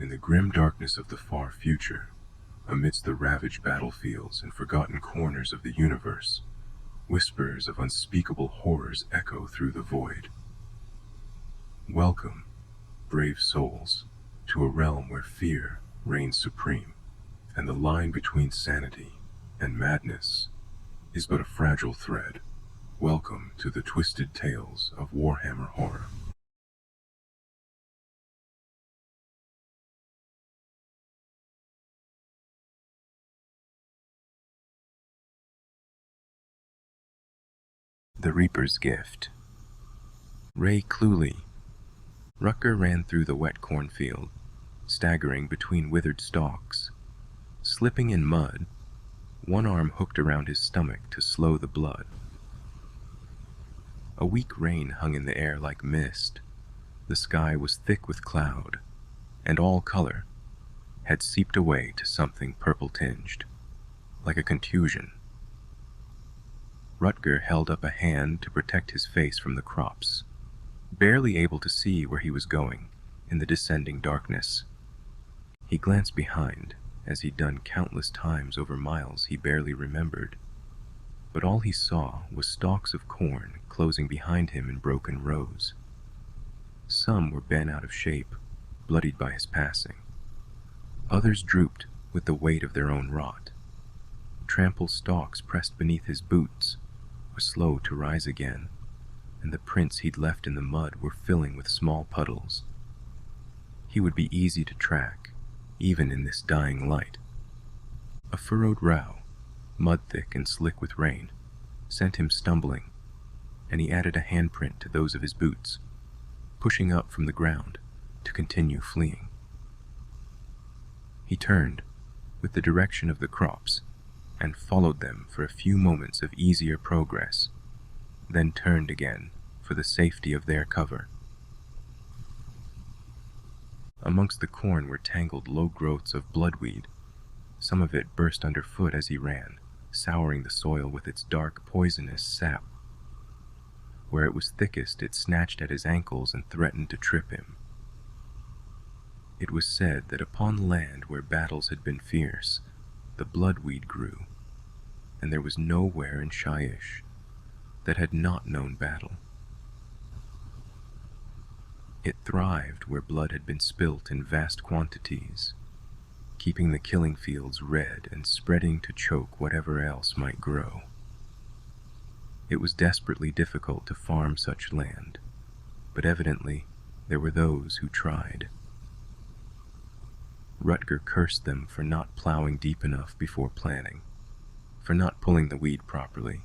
In the grim darkness of the far future, amidst the ravaged battlefields and forgotten corners of the universe, whispers of unspeakable horrors echo through the void. Welcome, brave souls, to a realm where fear reigns supreme, and the line between sanity and madness is but a fragile thread. Welcome to the twisted tales of Warhammer Horror. The Reaper's Gift. Ray Cluley. Rutger ran through the wet cornfield, staggering between withered stalks. Slipping in mud, one arm hooked around his stomach to slow the blood. A weak rain hung in the air like mist. The sky was thick with cloud, and all color had seeped away to something purple-tinged, like a contusion. Rutger held up a hand to protect his face from the crops, barely able to see where he was going in the descending darkness. He glanced behind, as he'd done countless times over miles he barely remembered, but all he saw was stalks of corn closing behind him in broken rows. Some were bent out of shape, bloodied by his passing. Others drooped with the weight of their own rot. Trampled stalks pressed beneath his boots were slow to rise again, and the prints he'd left in the mud were filling with small puddles. He would be easy to track, even in this dying light. A furrowed row, mud-thick and slick with rain, sent him stumbling, and he added a handprint to those of his boots, pushing up from the ground to continue fleeing. He turned, with the direction of the crops, and followed them for a few moments of easier progress, then turned again for the safety of their cover. Amongst the corn were tangled low growths of bloodweed. Some of it burst underfoot as he ran, souring the soil with its dark, poisonous sap. Where it was thickest, it snatched at his ankles and threatened to trip him. It was said that upon land where battles had been fierce, the bloodweed grew, and there was nowhere in Shyish that had not known battle. It thrived where blood had been spilt in vast quantities, keeping the killing fields red and spreading to choke whatever else might grow. It was desperately difficult to farm such land, but evidently there were those who tried. Rutger cursed them for not plowing deep enough before planting, for not pulling the weed properly,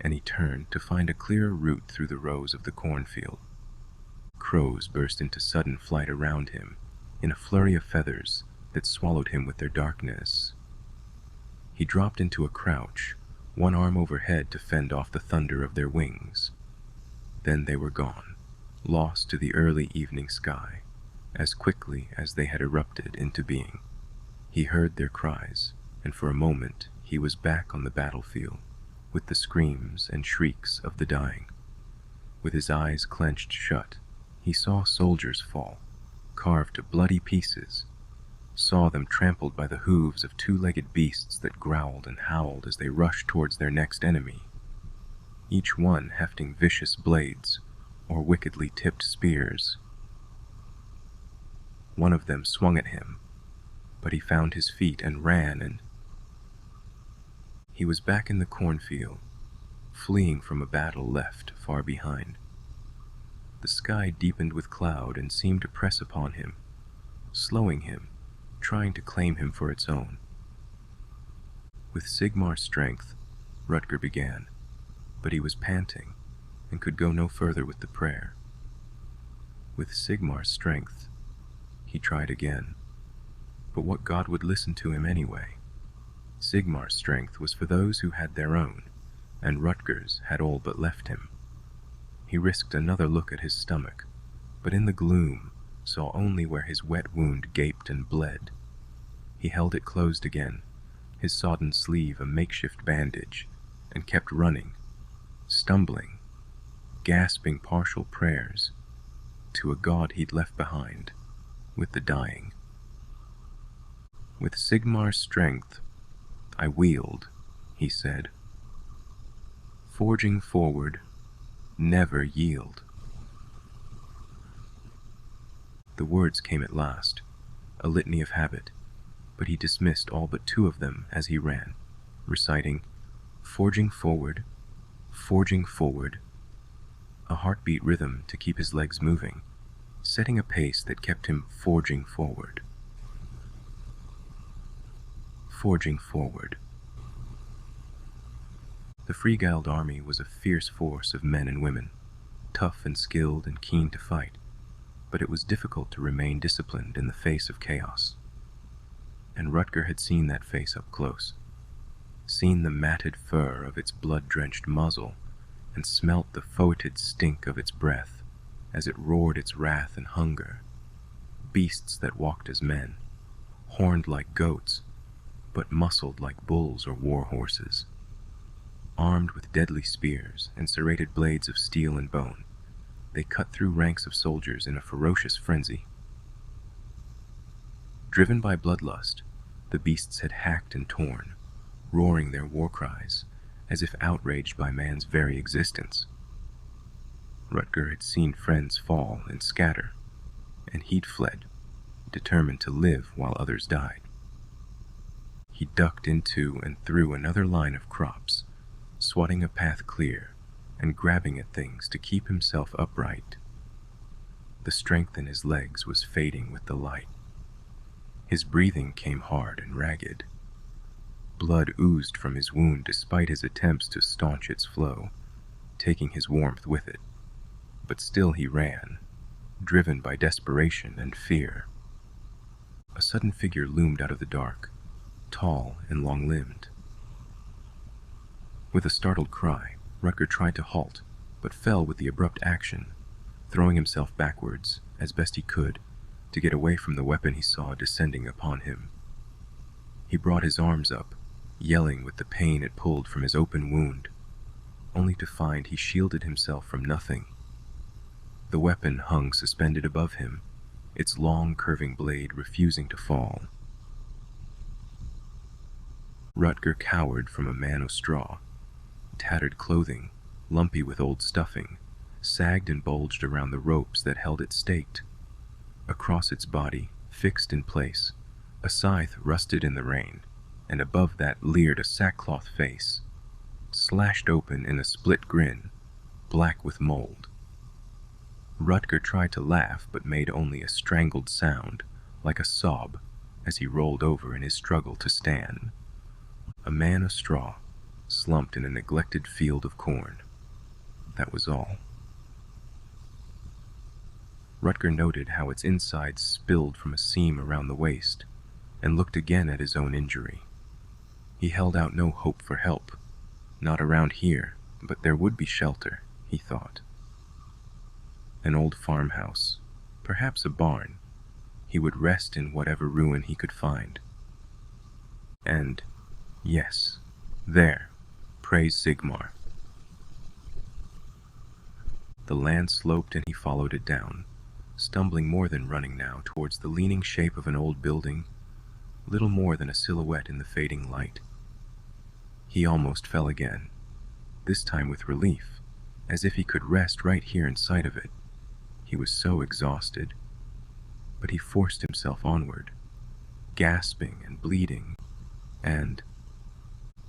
and he turned to find a clearer route through the rows of the cornfield. Crows burst into sudden flight around him, in a flurry of feathers that swallowed him with their darkness. He dropped into a crouch, one arm overhead to fend off the thunder of their wings. Then they were gone, lost to the early evening sky, as quickly as they had erupted into being. He heard their cries, and for a moment he was back on the battlefield, with the screams and shrieks of the dying. With his eyes clenched shut, he saw soldiers fall, carved to bloody pieces, saw them trampled by the hooves of two-legged beasts that growled and howled as they rushed towards their next enemy, each one hefting vicious blades or wickedly tipped spears. One of them swung at him, but he found his feet and ran, and he was back in the cornfield, fleeing from a battle left far behind. The sky deepened with cloud and seemed to press upon him, slowing him, trying to claim him for its own. With Sigmar's strength, Rutger began, but he was panting and could go no further with the prayer. With Sigmar's strength, he tried again, but what god would listen to him anyway? Sigmar's strength was for those who had their own, and Rutger's had all but left him. He risked another look at his stomach, but in the gloom saw only where his wet wound gaped and bled. He held it closed again, his sodden sleeve a makeshift bandage, and kept running, stumbling, gasping partial prayers to a god he'd left behind with the dying. With Sigmar's strength, I wield, he said. Forging forward, never yield. The words came at last, a litany of habit, but he dismissed all but 2 of them as he ran, reciting, forging forward, a heartbeat rhythm to keep his legs moving, setting a pace that kept him forging forward. Forging forward. The Free-Guild army was a fierce force of men and women, tough and skilled and keen to fight, but it was difficult to remain disciplined in the face of chaos. And Rutger had seen that face up close, seen the matted fur of its blood-drenched muzzle, and smelt the foetid stink of its breath as it roared its wrath and hunger. Beasts that walked as men, horned like goats, but muscled like bulls or war horses. Armed with deadly spears and serrated blades of steel and bone, they cut through ranks of soldiers in a ferocious frenzy. Driven by bloodlust, the beasts had hacked and torn, roaring their war cries, as if outraged by man's very existence. Rutger had seen friends fall and scatter, and he'd fled, determined to live while others died. He ducked into and through another line of crops, swatting a path clear and grabbing at things to keep himself upright. The strength in his legs was fading with the light. His breathing came hard and ragged. Blood oozed from his wound despite his attempts to staunch its flow, taking his warmth with it. But still he ran, driven by desperation and fear. A sudden figure loomed out of the dark, tall and long-limbed. With a startled cry, Rutger tried to halt, but fell with the abrupt action, throwing himself backwards, as best he could, to get away from the weapon he saw descending upon him. He brought his arms up, yelling with the pain it pulled from his open wound, only to find he shielded himself from nothing. The weapon hung suspended above him, its long curving blade refusing to fall. Rutger cowered from a man of straw. Tattered clothing, lumpy with old stuffing, sagged and bulged around the ropes that held it staked. Across its body, fixed in place, a scythe rusted in the rain, and above that leered a sackcloth face, slashed open in a split grin, black with mold. Rutger tried to laugh but made only a strangled sound, like a sob, as he rolled over in his struggle to stand. A man of straw, slumped in a neglected field of corn. That was all. Rutger noted how its insides spilled from a seam around the waist, and looked again at his own injury. He held out no hope for help. Not around here, but there would be shelter, he thought. An old farmhouse, perhaps a barn. He would rest in whatever ruin he could find. And, yes, there, praise Sigmar. The land sloped and he followed it down, stumbling more than running now towards the leaning shape of an old building, little more than a silhouette in the fading light. He almost fell again, this time with relief, as if he could rest right here in sight of it. He was so exhausted, but he forced himself onward, gasping and bleeding, and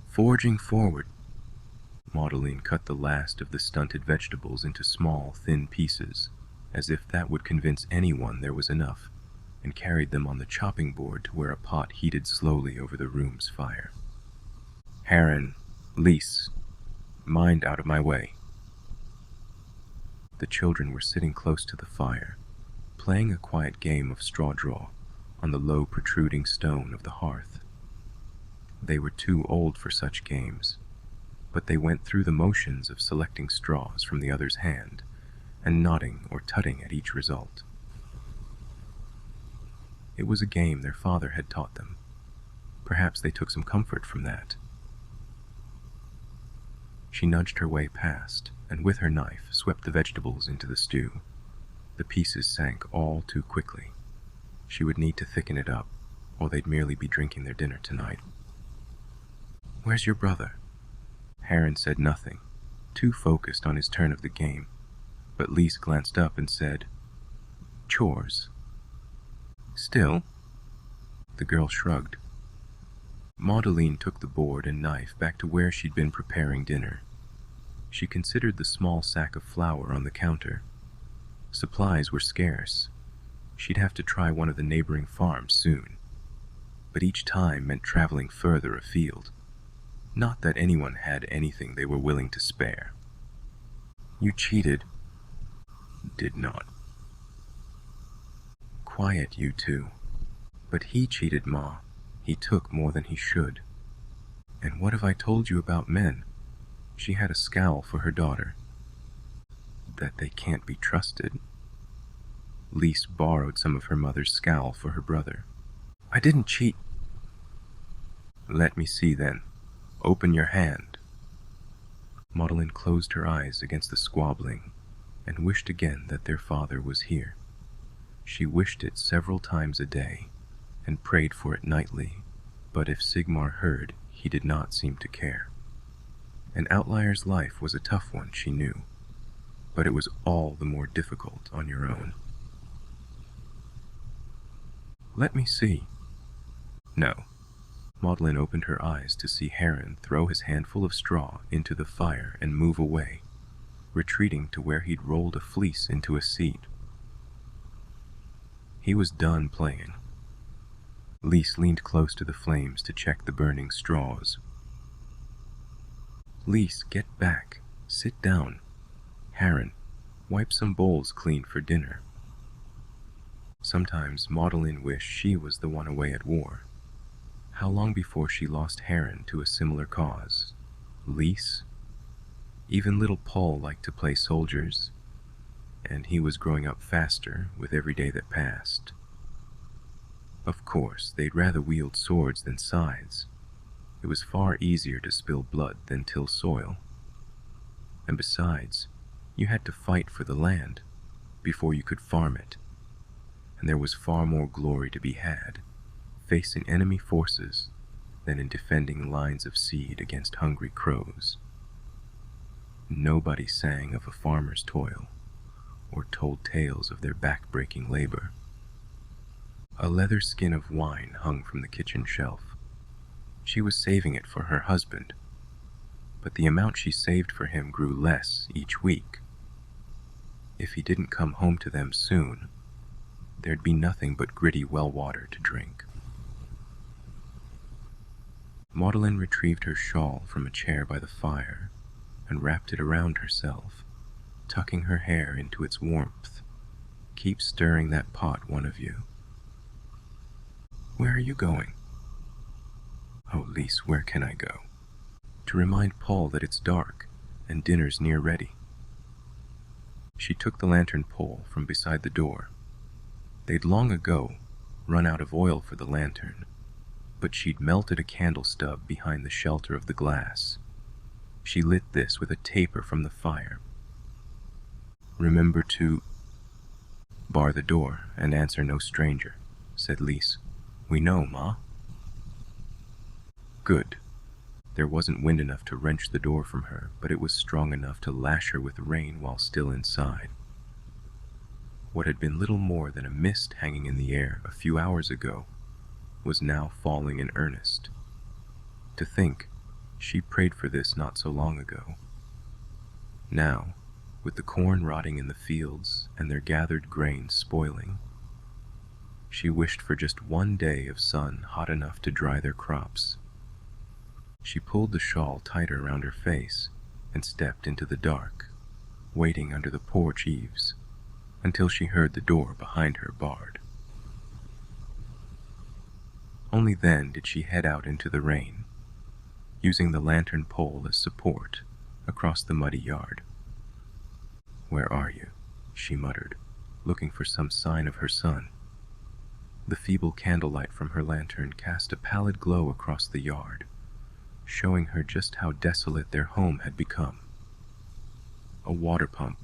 forging forward. Maudeline cut the last of the stunted vegetables into small, thin pieces, as if that would convince anyone there was enough, and carried them on the chopping board to where a pot heated slowly over the room's fire. Heron, Lise, mind out of my way. The children were sitting close to the fire, playing a quiet game of straw draw on the low protruding stone of the hearth. They were too old for such games, but they went through the motions of selecting straws from the other's hand and nodding or tutting at each result. It was a game their father had taught them. Perhaps they took some comfort from that. She nudged her way past, and with her knife swept the vegetables into the stew. The pieces sank all too quickly. She would need to thicken it up, or they'd merely be drinking their dinner tonight. "Where's your brother?" Heron said nothing, too focused on his turn of the game, but Lise glanced up and said, "Chores." "Still?" The girl shrugged. Maudeline took the board and knife back to where she'd been preparing dinner. She considered the small sack of flour on the counter. Supplies were scarce. She'd have to try one of the neighboring farms soon, but each time meant traveling further afield. Not that anyone had anything they were willing to spare. "You cheated." "Did not." "Quiet, you two." "But he cheated, Ma. He took more than he should." "And what have I told you about men?" She had a scowl for her daughter. "That they can't be trusted." Lise borrowed some of her mother's scowl for her brother. "I didn't cheat." "Let me see then. Open your hand." Maudeline closed her eyes against the squabbling and wished again that their father was here. She wished it several times a day and prayed for it nightly, but if Sigmar heard, he did not seem to care. An outlier's life was a tough one, she knew, but it was all the more difficult on your own. "Let me see." "No." Maudeline opened her eyes to see Heron throw his handful of straw into the fire and move away, retreating to where he'd rolled a fleece into a seat. He was done playing. Lise leaned close to the flames to check the burning straws. "Lise, get back. Sit down. Heron, wipe some bowls clean for dinner." Sometimes Maudeline wished she was the one away at war. How long before she lost Heron to a similar cause? Lise? Even little Paul liked to play soldiers, and he was growing up faster with every day that passed. Of course, they'd rather wield swords than scythes. It was far easier to spill blood than till soil. And besides, you had to fight for the land before you could farm it. And there was far more glory to be had facing enemy forces than in defending lines of seed against hungry crows. Nobody sang of a farmer's toil or told tales of their back-breaking labor. A leather skin of wine hung from the kitchen shelf. She was saving it for her husband, but the amount she saved for him grew less each week. If he didn't come home to them soon, there'd be nothing but gritty well water to drink. Maudeline retrieved her shawl from a chair by the fire and wrapped it around herself, tucking her hair into its warmth. "Keep stirring that pot, one of you." "Where are you going?" "Oh, Lise, where can I go?" "To remind Paul that it's dark and dinner's near ready." She took the lantern pole from beside the door. They'd long ago run out of oil for the lantern, but she'd melted a candle stub behind the shelter of the glass. She lit this with a taper from the fire. "Remember to bar the door and answer no stranger," said Lise. "We know, Ma." Good. There wasn't wind enough to wrench the door from her, but it was strong enough to lash her with rain while still inside. What had been little more than a mist hanging in the air a few hours ago was now falling in earnest. To think, she prayed for this not so long ago. Now, with the corn rotting in the fields and their gathered grain spoiling, she wished for just one day of sun hot enough to dry their crops. She pulled the shawl tighter around her face and stepped into the dark, waiting under the porch eaves until she heard the door behind her barred. Only then did she head out into the rain, using the lantern pole as support across the muddy yard. "Where are you?" she muttered, looking for some sign of her son. The feeble candlelight from her lantern cast a pallid glow across the yard, showing her just how desolate their home had become. A water pump,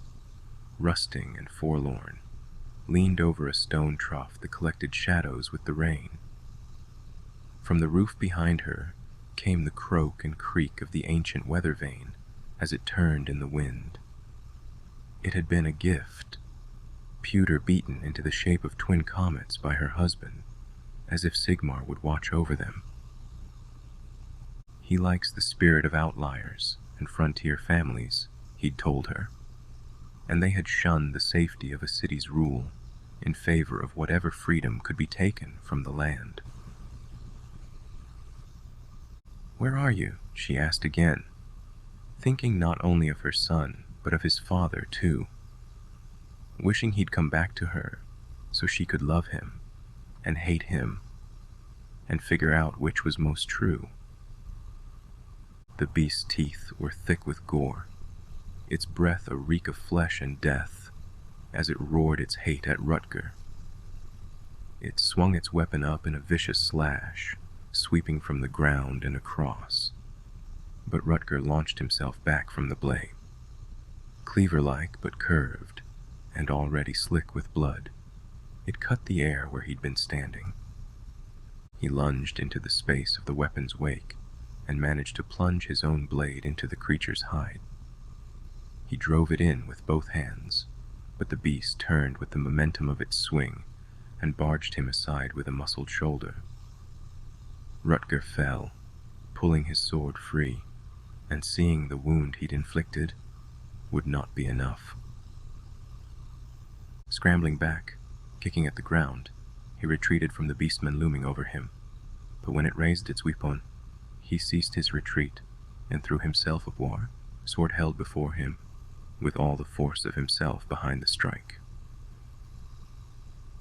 rusting and forlorn, leaned over a stone trough that collected shadows with the rain. From the roof behind her came the croak and creak of the ancient weather vane as it turned in the wind. It had been a gift, pewter beaten into the shape of twin comets by her husband, as if Sigmar would watch over them. He likes the spirit of outliers and frontier families, he'd told her, and they had shunned the safety of a city's rule in favor of whatever freedom could be taken from the land. "Where are you?" she asked again, thinking not only of her son, but of his father too, wishing he'd come back to her so she could love him and hate him and figure out which was most true. The beast's teeth were thick with gore, its breath a reek of flesh and death as it roared its hate at Rutger. It swung its weapon up in a vicious slash, sweeping from the ground and across, but Rutger launched himself back from the blade. Cleaver-like but curved, and already slick with blood, it cut the air where he'd been standing. He lunged into the space of the weapon's wake and managed to plunge his own blade into the creature's hide. He drove it in with both hands, but the beast turned with the momentum of its swing and barged him aside with a muscled shoulder. Rutger fell, pulling his sword free, and seeing the wound he'd inflicted would not be enough. Scrambling back, kicking at the ground, he retreated from the beastmen looming over him, but when it raised its weapon, he ceased his retreat and threw himself aboard, sword held before him, with all the force of himself behind the strike.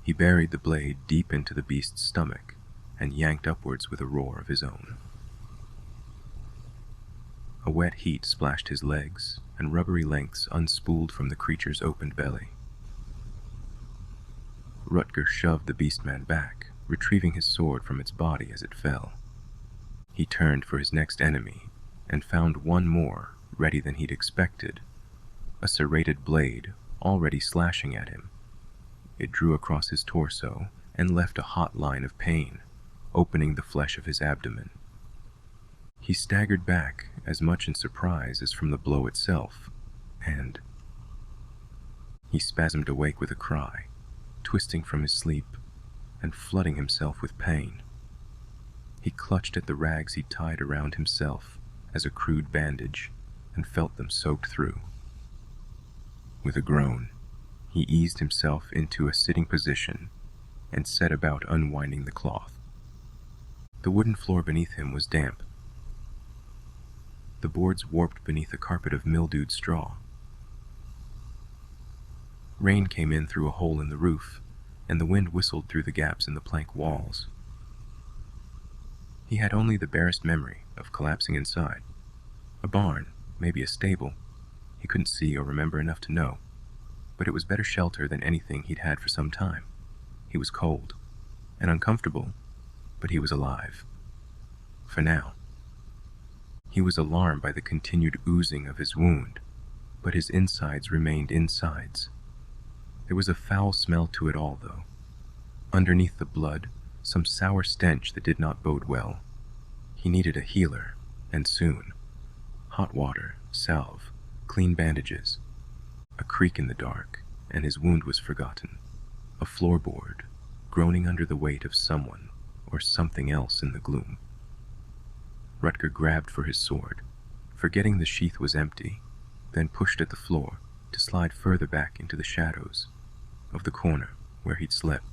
He buried the blade deep into the beast's stomach and yanked upwards with a roar of his own. A wet heat splashed his legs, and rubbery lengths unspooled from the creature's opened belly. Rutger shoved the beastman back, retrieving his sword from its body as it fell. He turned for his next enemy, and found one more ready than he'd expected, a serrated blade already slashing at him. It drew across his torso and left a hot line of pain, opening the flesh of his abdomen. He staggered back, as much in surprise as from the blow itself, and he spasmed awake with a cry, twisting from his sleep and flooding himself with pain. He clutched at the rags he'd tied around himself as a crude bandage and felt them soaked through. With a groan, he eased himself into a sitting position and set about unwinding the cloth. The wooden floor beneath him was damp. The boards warped beneath a carpet of mildewed straw. Rain came in through a hole in the roof, and the wind whistled through the gaps in the plank walls. He had only the barest memory of collapsing inside. A barn, maybe a stable. He couldn't see or remember enough to know, but it was better shelter than anything he'd had for some time. He was cold and uncomfortable, but he was alive. For now. He was alarmed by the continued oozing of his wound, but his insides remained insides. There was a foul smell to it all, though. Underneath the blood, some sour stench that did not bode well. He needed a healer, and soon. Hot water, salve, clean bandages. A creak in the dark, and his wound was forgotten. A floorboard, groaning under the weight of someone or something else in the gloom. Rutger grabbed for his sword, forgetting the sheath was empty, then pushed at the floor to slide further back into the shadows of the corner where he'd slept.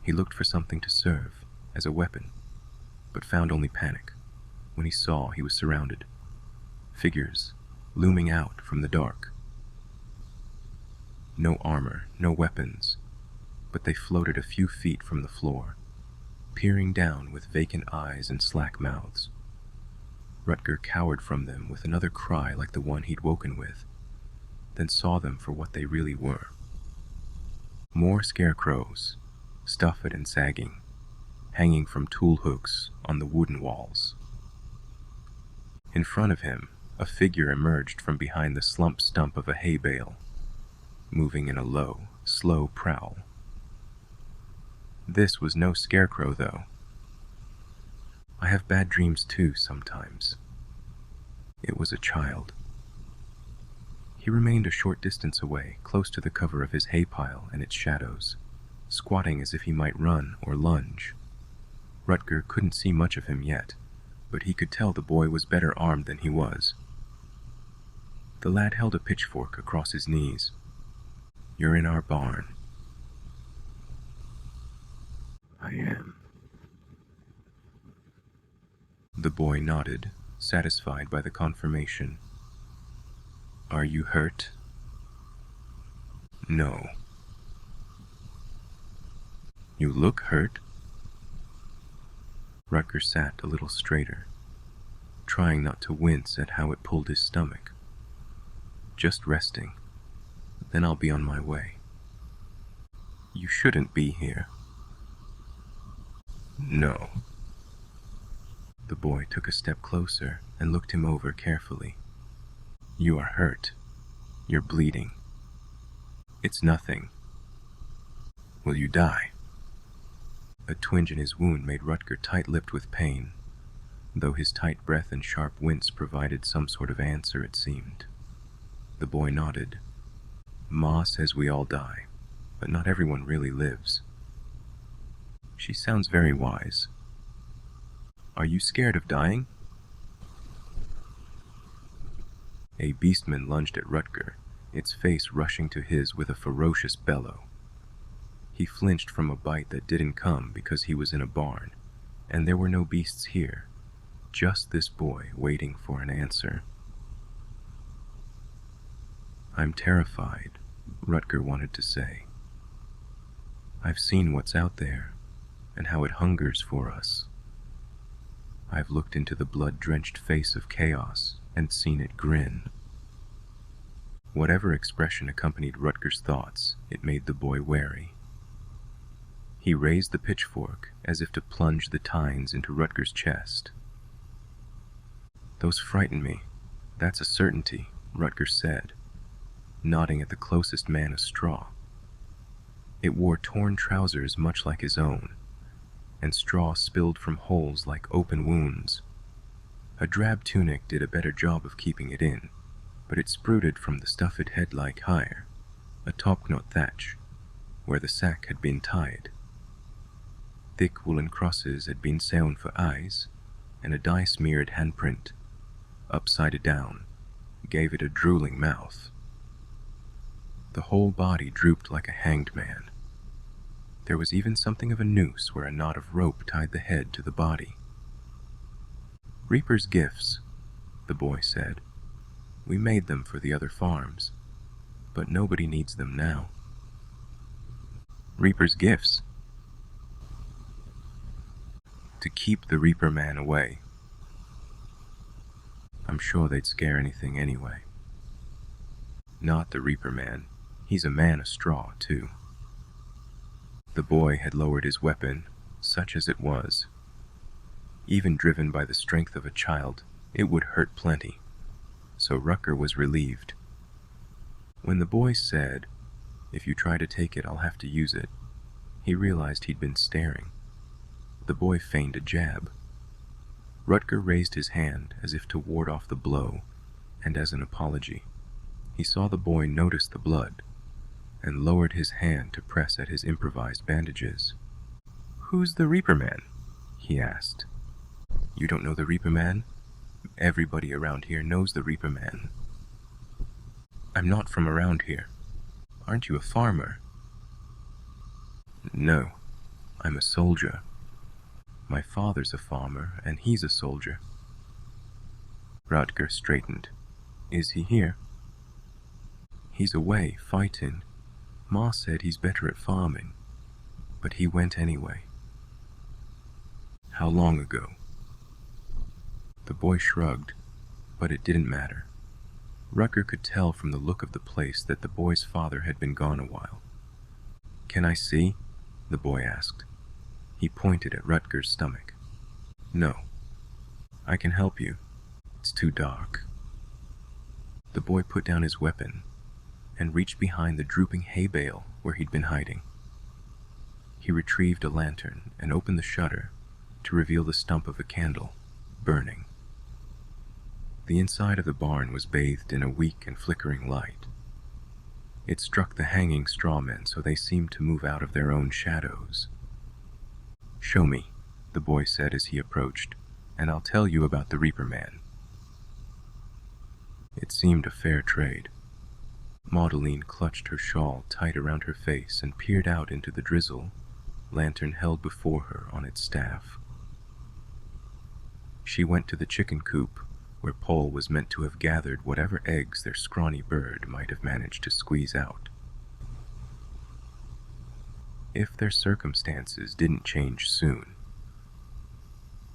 He looked for something to serve as a weapon, but found only panic when he saw he was surrounded. Figures looming out from the dark. No armor, no weapons, but they floated a few feet from the floor, peering down with vacant eyes and slack mouths. Rutger cowered from them with another cry like the one he'd woken with, then saw them for what they really were. More scarecrows, stuffed and sagging, hanging from tool hooks on the wooden walls. In front of him, a figure emerged from behind the slumped stump of a hay bale, moving in a low, slow prowl. This was no scarecrow, though. I have bad dreams too sometimes. It was a child. He remained a short distance away, close to the cover of his hay pile and its shadows, squatting as if he might run or lunge. Rutger couldn't see much of him yet, but he could tell the boy was better armed than he was. The lad held a pitchfork across his knees. "You're in our barn." "I am." The boy nodded, satisfied by the confirmation. "Are you hurt?" "No." "You look hurt." Rutger sat a little straighter, trying not to wince at how it pulled his stomach. "Just resting. Then I'll be on my way." "You shouldn't be here." "No." The boy took a step closer and looked him over carefully. "You are hurt. You're bleeding." "It's nothing." "Will you die?" A twinge in his wound made Rutger tight-lipped with pain, though his tight breath and sharp wince provided some sort of answer, it seemed. The boy nodded. "Ma says we all die, but not everyone really lives." "She sounds very wise." "Are you scared of dying?" A beastman lunged at Rutger, its face rushing to his with a ferocious bellow. He flinched from a bite that didn't come because he was in a barn, and there were no beasts here, just this boy waiting for an answer. "I'm terrified," Rutger wanted to say. "I've seen what's out there, and how it hungers for us. I've looked into the blood-drenched face of chaos and seen it grin." Whatever expression accompanied Rutger's thoughts, it made the boy wary. He raised the pitchfork as if to plunge the tines into Rutger's chest. "Those frighten me, that's a certainty," Rutger said, nodding at the closest man a straw. It wore torn trousers much like his own, and straw spilled from holes like open wounds. A drab tunic did a better job of keeping it in, but it sprouted from the stuffed head-like hire, a topknot thatch, where the sack had been tied. Thick woolen crosses had been sewn for eyes, and a dye-smeared handprint, upside down, gave it a drooling mouth. The whole body drooped like a hanged man. There was even something of a noose where a knot of rope tied the head to the body. "Reaper's gifts," the boy said. "We made them for the other farms, but nobody needs them now." "Reaper's gifts?" "To keep the Reaper man away. I'm sure they'd scare anything anyway." "Not the Reaper man. He's a man of straw, too." The boy had lowered his weapon, such as it was. Even driven by the strength of a child, it would hurt plenty, so Rutger was relieved. When the boy said, "If you try to take it, I'll have to use it," he realized he'd been staring. The boy feigned a jab. Rutger raised his hand as if to ward off the blow, and as an apology. He saw the boy notice the blood, and lowered his hand to press at his improvised bandages. "Who's the Reaper man?" he asked. "You don't know the Reaper man? Everybody around here knows the Reaper man." "I'm not from around here. Aren't you a farmer?" "No, I'm a soldier. My father's a farmer, and he's a soldier." Rutger straightened. "Is he here?" "He's away, fighting. Ma said he's better at farming, but he went anyway." "How long ago?" The boy shrugged, but it didn't matter. Rutger could tell from the look of the place that the boy's father had been gone a while. "Can I see?" the boy asked. He pointed at Rutger's stomach. "No. I can help you. It's too dark." The boy put down his weapon and reached behind the drooping hay bale where he'd been hiding. He retrieved a lantern and opened the shutter, to reveal the stump of a candle, burning. The inside of the barn was bathed in a weak and flickering light. It struck the hanging straw men so they seemed to move out of their own shadows. "Show me," the boy said as he approached, "and I'll tell you about the Reaper Man." It seemed a fair trade. Maudeline clutched her shawl tight around her face and peered out into the drizzle, lantern held before her on its staff. She went to the chicken coop, where Paul was meant to have gathered whatever eggs their scrawny bird might have managed to squeeze out. If their circumstances didn't change soon,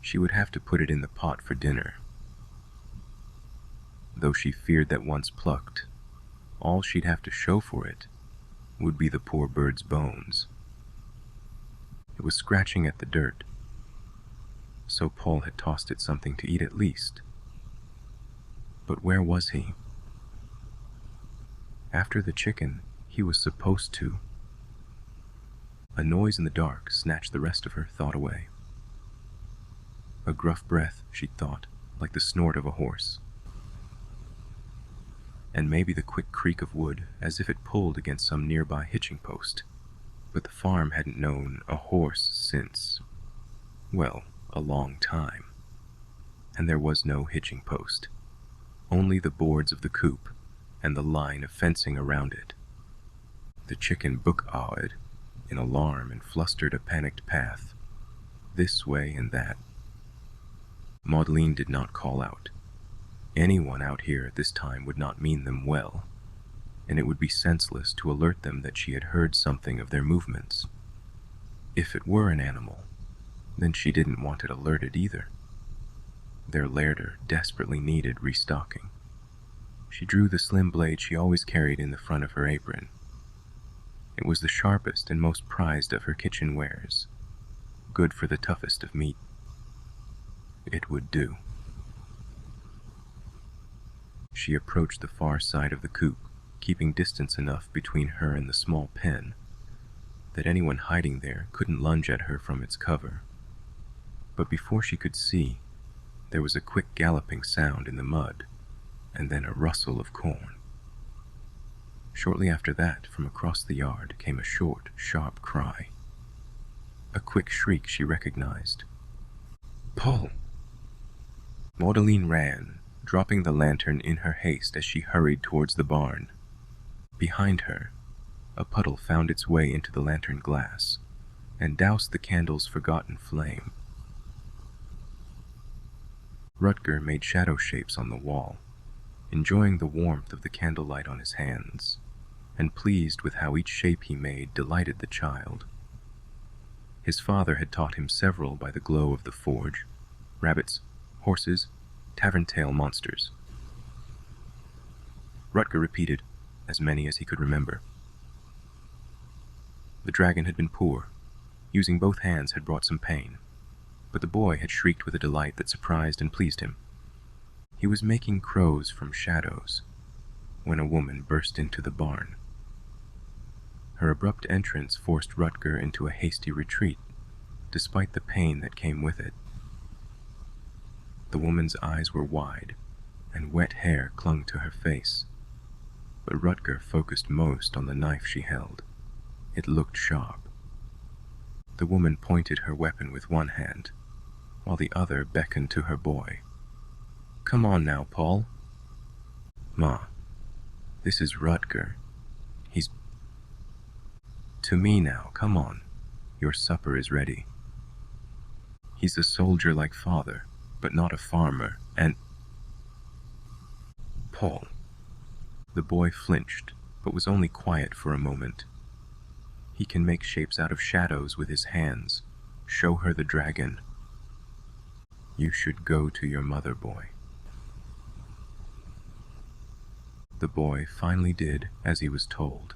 she would have to put it in the pot for dinner. Though she feared that once plucked, all she'd have to show for it would be the poor bird's bones. It was scratching at the dirt, so Paul had tossed it something to eat at least. But where was he? After the chicken, he was supposed to. A noise in the dark snatched the rest of her thought away. A gruff breath, she thought, like the snort of a horse. And maybe the quick creak of wood as if it pulled against some nearby hitching post. But the farm hadn't known a horse since, well, a long time. And there was no hitching post. Only the boards of the coop and the line of fencing around it. The chicken book-awed in alarm and flustered a panicked path, this way and that. Maudeline did not call out. Anyone out here at this time would not mean them well, and it would be senseless to alert them that she had heard something of their movements. If it were an animal, then she didn't want it alerted either. Their larder desperately needed restocking. She drew the slim blade she always carried in the front of her apron. It was the sharpest and most prized of her kitchen wares, good for the toughest of meat. It would do. She approached the far side of the coop, keeping distance enough between her and the small pen that anyone hiding there couldn't lunge at her from its cover. But before she could see, there was a quick galloping sound in the mud, and then a rustle of corn. Shortly after that, from across the yard came a short, sharp cry. A quick shriek she recognized. "Paul!" Maudeline ran, dropping the lantern in her haste as she hurried towards the barn. Behind her, a puddle found its way into the lantern glass and doused the candle's forgotten flame. Rutger made shadow shapes on the wall, enjoying the warmth of the candlelight on his hands, and pleased with how each shape he made delighted the child. His father had taught him several by the glow of the forge: rabbits, horses, tavern-tail monsters. Rutger repeated as many as he could remember. The dragon had been poor. Using both hands had brought some pain, but the boy had shrieked with a delight that surprised and pleased him. He was making crows from shadows when a woman burst into the barn. Her abrupt entrance forced Rutger into a hasty retreat, despite the pain that came with it. The woman's eyes were wide, and wet hair clung to her face, but Rutger focused most on the knife she held. It looked sharp. The woman pointed her weapon with one hand, while the other beckoned to her boy. "Come on now, Paul." "Ma, this is Rutger. He's to me now. Come on. Your supper is ready. He's a soldier like father, but not a farmer, and—" "Paul." The boy flinched, but was only quiet for a moment. "He can make shapes out of shadows with his hands. Show her the dragon. You should go to your mother, boy." The boy finally did as he was told,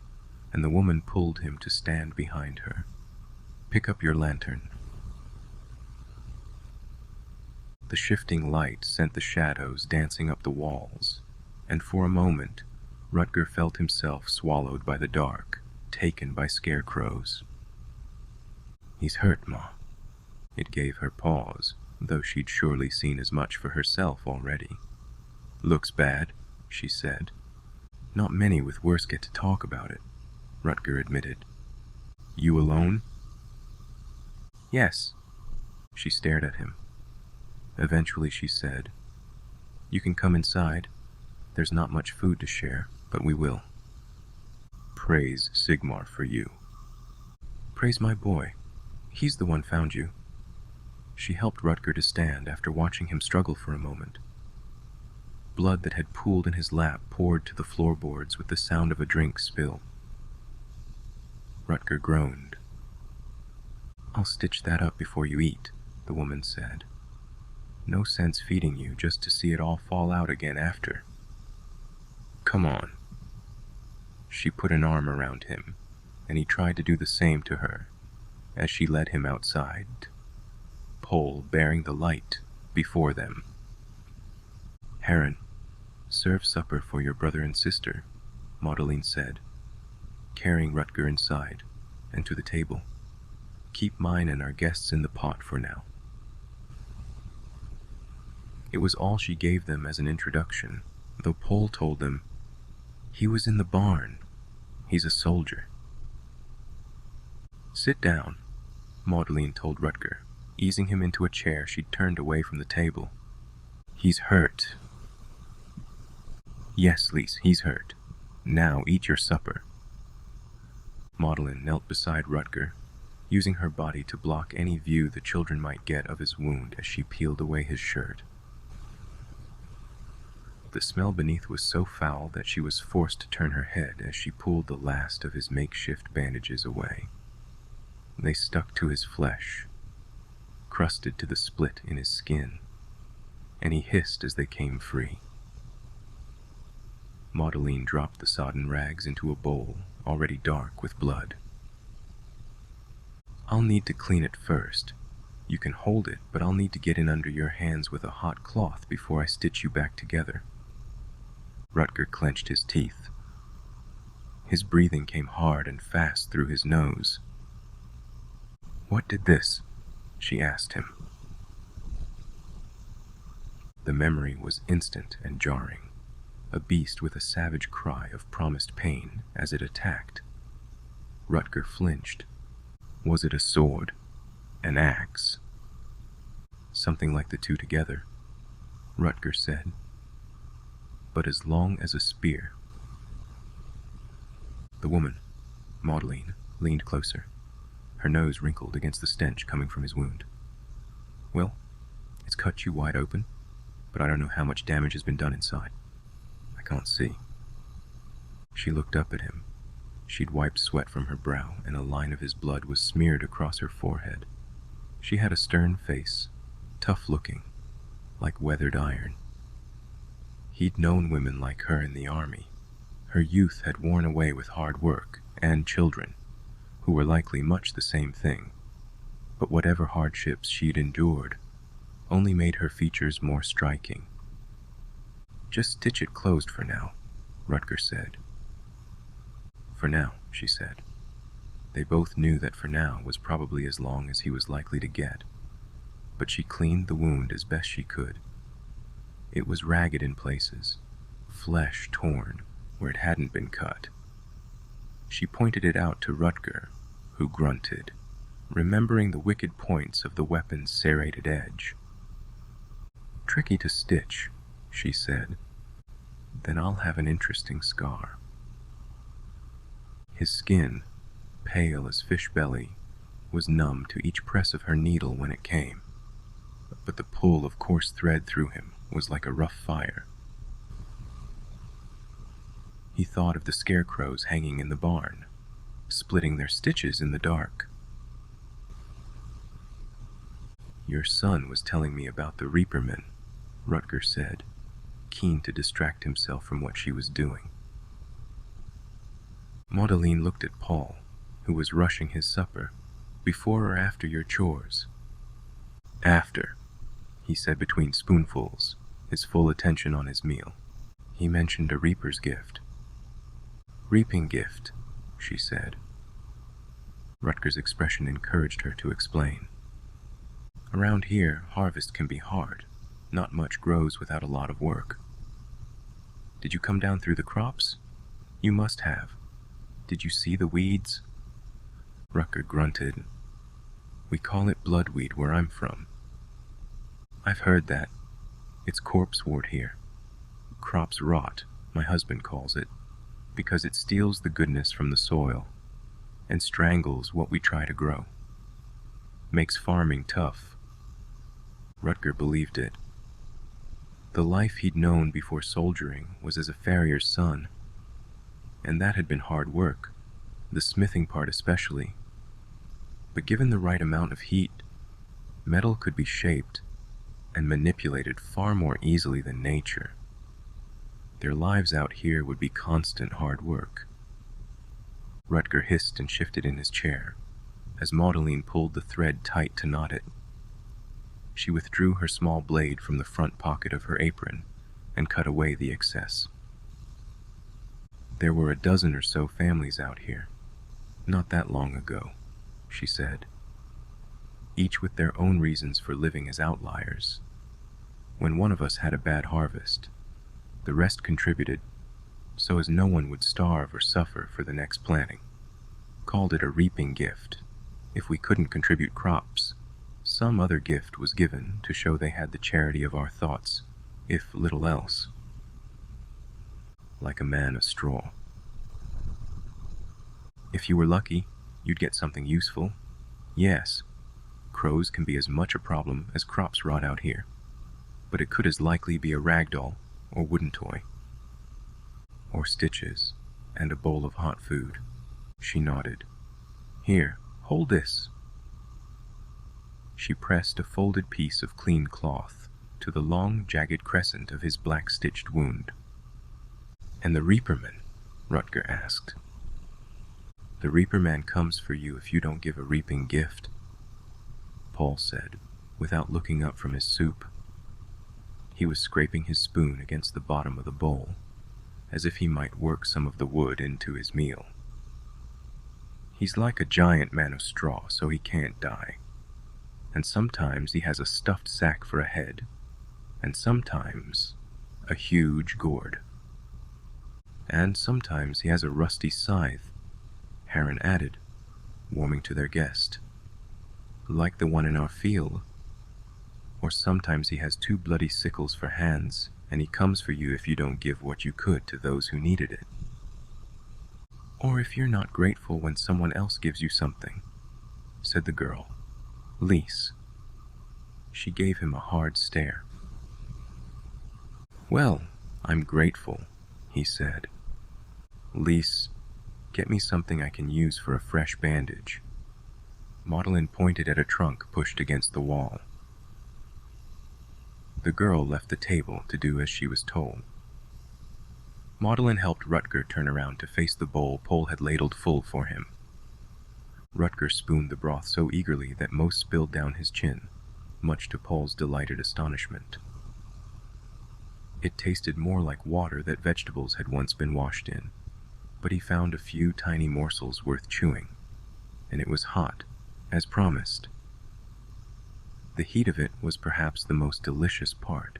and the woman pulled him to stand behind her. "Pick up your lantern." The shifting light sent the shadows dancing up the walls, and for a moment, Rutger felt himself swallowed by the dark, taken by scarecrows. "He's hurt, Ma." It gave her pause, though she'd surely seen as much for herself already. "Looks bad," she said. "Not many with worse get to talk about it," Rutger admitted. "You alone?" "Yes." She stared at him. Eventually she said, "You can come inside. There's not much food to share, but we will." "Praise Sigmar for you." "Praise my boy. He's the one found you." She helped Rutger to stand after watching him struggle for a moment. Blood that had pooled in his lap poured to the floorboards with the sound of a drink spill. Rutger groaned. "I'll stitch that up before you eat," the woman said. "No sense feeding you just to see it all fall out again after." "Come on." She put an arm around him, and he tried to do the same to her as she led him outside, pole bearing the light before them. "Heron, serve supper for your brother and sister," Magdalene said, carrying Rutger inside and to the table. "Keep mine and our guests in the pot for now." It was all she gave them as an introduction, though Pole told them, "He was in the barn. He's a soldier." "Sit down," Magdalene told Rutger, easing him into a chair she'd turned away from the table. "He's hurt." "Yes, Lise, he's hurt. Now eat your supper." Magdalene knelt beside Rutger, using her body to block any view the children might get of his wound as she peeled away his shirt. The smell beneath was so foul that she was forced to turn her head as she pulled the last of his makeshift bandages away. They stuck to his flesh, crusted to the split in his skin, and he hissed as they came free. Magdalene dropped the sodden rags into a bowl already dark with blood. "I'll need to clean it first. You can hold it, but I'll need to get in under your hands with a hot cloth before I stitch you back together." Rutger clenched his teeth. His breathing came hard and fast through his nose. "What did this?" she asked him. The memory was instant and jarring, a beast with a savage cry of promised pain as it attacked. Rutger flinched. Was it a sword? An axe? Something like the two together, Rutger said, but as long as a spear. The woman, Magdalene, leaned closer, her nose wrinkled against the stench coming from his wound. "Well, it's cut you wide open, but I don't know how much damage has been done inside. I can't see." She looked up at him. She'd wiped sweat from her brow, and a line of his blood was smeared across her forehead. She had a stern face, tough-looking, like weathered iron. He'd known women like her in the army. Her youth had worn away with hard work and children, who were likely much the same thing. But whatever hardships she'd endured only made her features more striking. "Just stitch it closed for now," Rutger said. "For now," she said. They both knew that for now was probably as long as he was likely to get, but she cleaned the wound as best she could. It was ragged in places, flesh torn where it hadn't been cut. She pointed it out to Rutger, who grunted, remembering the wicked points of the weapon's serrated edge. "Tricky to stitch," she said. "Then I'll have an interesting scar." His skin, pale as fish belly, was numb to each press of her needle when it came, but the pull of coarse thread through him was like a rough fire. He thought of the scarecrows hanging in the barn, splitting their stitches in the dark. "Your son was telling me about the Reapermen," Rutger said, keen to distract himself from what she was doing. Magdalene looked at Paul, who was rushing his supper. "Before or after your chores?" "After," he said between spoonfuls, his full attention on his meal. "He mentioned a reaper's gift." "Reaping gift," she said. Rutger's expression encouraged her to explain. Around here, harvest can be hard. Not much grows without a lot of work. Did you come down through the crops? You must have. Did you see the weeds? Rutger grunted. We call it bloodweed where I'm from. I've heard that. It's corpsewort here. Crops rot, my husband calls it, because it steals the goodness from the soil and strangles what we try to grow. Makes farming tough. Rutger believed it. The life he'd known before soldiering was as a farrier's son, and that had been hard work, the smithing part especially. But given the right amount of heat, metal could be shaped and manipulated far more easily than nature. Their lives out here would be constant hard work. Rutger hissed and shifted in his chair as Maudeline pulled the thread tight to knot it. She withdrew her small blade from the front pocket of her apron and cut away the excess. There were a dozen or so families out here, not that long ago, she said, each with their own reasons for living as outliers. When one of us had a bad harvest, the rest contributed so as no one would starve or suffer for the next planting. Called it a reaping gift. If we couldn't contribute crops, some other gift was given to show they had the charity of our thoughts, if little else. Like a man of straw. If you were lucky, you'd get something useful. Yes, crows can be as much a problem as crops rot out here, but it could as likely be a rag doll or wooden toy. Or stitches and a bowl of hot food. She nodded. Here, hold this. She pressed a folded piece of clean cloth to the long, jagged crescent of his black-stitched wound. And the Reaperman? Rutger asked. The Reaperman comes for you if you don't give a reaping gift, Paul said, without looking up from his soup. He was scraping his spoon against the bottom of the bowl, as if he might work some of the wood into his meal. He's like a giant man of straw, so he can't die. And sometimes he has a stuffed sack for a head, and sometimes a huge gourd. And sometimes he has a rusty scythe, Heron added, warming to their guest. Like the one in our field. Or sometimes he has 2 bloody sickles for hands, and he comes for you if you don't give what you could to those who needed it. Or if you're not grateful when someone else gives you something, said the girl, Lise. She gave him a hard stare. Well, I'm grateful, he said. Lise, get me something I can use for a fresh bandage. Maudeline pointed at a trunk pushed against the wall. The girl left the table to do as she was told. Maudeline helped Rutger turn around to face the bowl Pole had ladled full for him. Rutger spooned the broth so eagerly that most spilled down his chin, much to Pole's delighted astonishment. It tasted more like water that vegetables had once been washed in, but he found a few tiny morsels worth chewing, and it was hot, as promised. The heat of it was perhaps the most delicious part.